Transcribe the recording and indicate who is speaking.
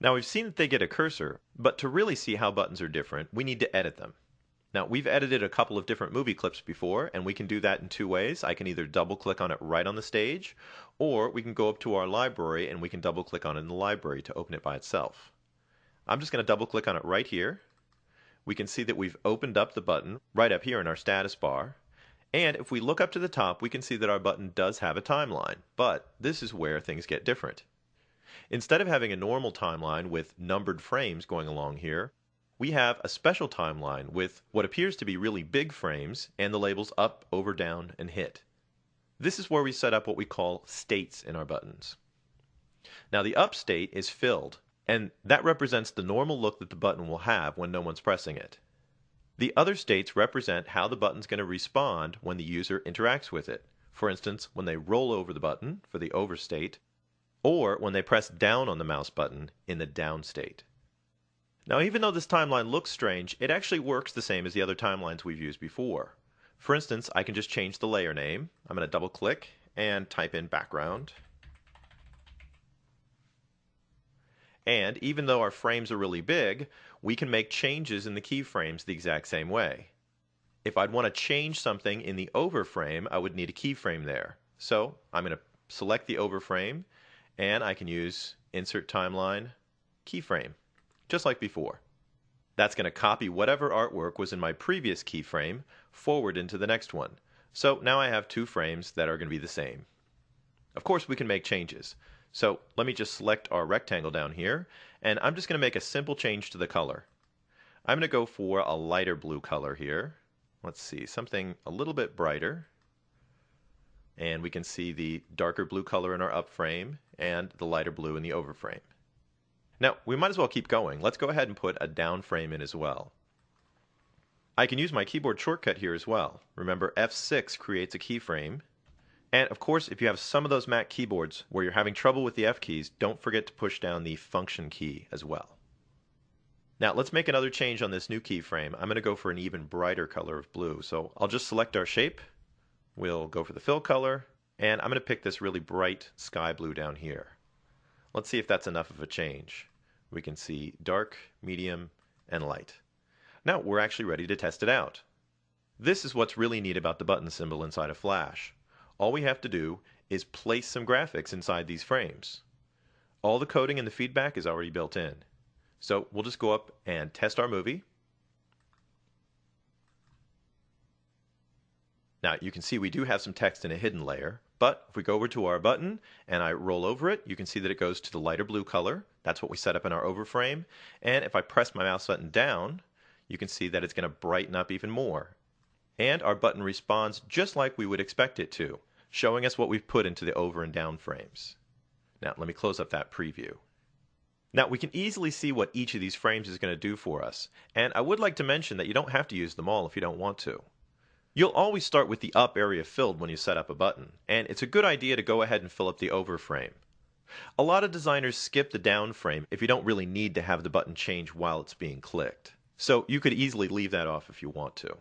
Speaker 1: Now we've seen that they get a cursor, but to really see how buttons are different, we need to edit them. Now we've edited a couple of different movie clips before, and we can do that in two ways. I can either double click on it right on the stage, or we can go up to our library and we can double click on it in the library to open it by itself. I'm just going to double click on it right here. We can see that we've opened up the button right up here in our status bar. And if we look up to the top, we can see that our button does have a timeline, but this is where things get different. Instead of having a normal timeline with numbered frames going along here, we have a special timeline with what appears to be really big frames and the labels up, over, down, and hit. This is where we set up what we call states in our buttons. Now the up state is filled, and that represents the normal look that the button will have when no one's pressing it. The other states represent how the button's going to respond when the user interacts with it. For instance, when they roll over the button for the over state, or when they press down on the mouse button in the down state. Now even though this timeline looks strange, it actually works the same as the other timelines we've used before. For instance, I can just change the layer name. I'm going to double click and type in background. And even though our frames are really big, we can make changes in the keyframes the exact same way. If I'd want to change something in the over frame, I would need a keyframe there. So I'm going to select the over frame, and I can use Insert Timeline, Keyframe, just like before. That's going to copy whatever artwork was in my previous keyframe forward into the next one. So now I have two frames that are going to be the same. Of course, we can make changes. So let me just select our rectangle down here, and I'm just going to make a simple change to the color. I'm going to go for a lighter blue color here. Let's see, something a little bit brighter. And we can see the darker blue color in our up frame and the lighter blue in the over frame. Now, we might as well keep going. Let's go ahead and put a down frame in as well. I can use my keyboard shortcut here as well. Remember, F6 creates a keyframe. And of course, if you have some of those Mac keyboards where you're having trouble with the F keys, don't forget to push down the function key as well. Now, let's make another change on this new keyframe. I'm going to go for an even brighter color of blue. So I'll just select our shape. We'll go for the fill color, and I'm going to pick this really bright sky blue down here. Let's see if that's enough of a change. We can see dark, medium, and light. Now we're actually ready to test it out. This is what's really neat about the button symbol inside of Flash. All we have to do is place some graphics inside these frames. All the coding and the feedback is already built in. So we'll just go up and test our movie. Now you can see we do have some text in a hidden layer, but if we go over to our button and I roll over it, you can see that it goes to the lighter blue color. That's what we set up in our overframe. And if I press my mouse button down, you can see that it's going to brighten up even more. And our button responds just like we would expect it to, showing us what we've put into the over and down frames. Now let me close up that preview. Now we can easily see what each of these frames is going to do for us, and I would like to mention that you don't have to use them all if you don't want to. You'll always start with the up area filled when you set up a button, and it's a good idea to go ahead and fill up the over frame. A lot of designers skip the down frame if you don't really need to have the button change while it's being clicked. So you could easily leave that off if you want to.